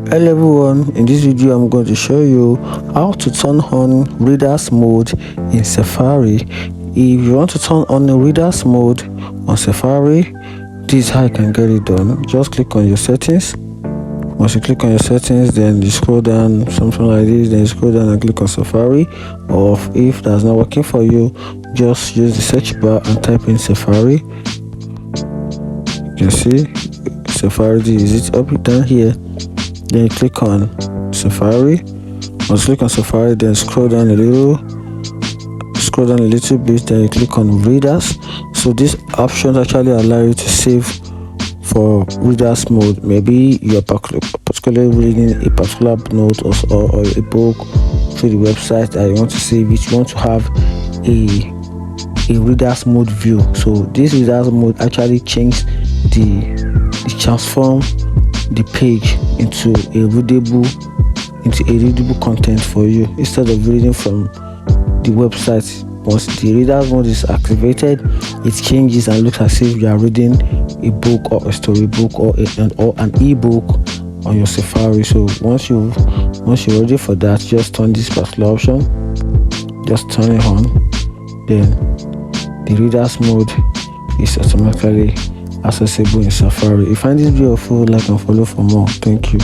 Hello everyone, in this video I'm going to show you how to turn on readers mode in Safari. If you want to turn on the readers mode on Safari, this is how you can get it done. Just click on your settings. Once you click on your settings, then you scroll down something like this, then you scroll down and click on Safari. Or if that's not working for you, just use the search bar and type in Safari. You can see Safari, is it up down here? Then you click on Safari. Once you click on Safari, then scroll down a little bit, then you click on readers. So these options actually allow you to save for readers mode. Maybe you're particularly reading a particular note or a book through the website that you want to save it. You want to have a readers mode view. So this readers mode actually changes transform the page into a readable content for you instead of reading from the website. Once the readers mode is activated, it changes and looks as if you are reading a book or a storybook or an ebook on your Safari. So once you're ready for that, just turn this particular option, just turn it on, then the readers mode is automatically accessible in Safari. If you find this video helpful, like and follow for more. Thank you.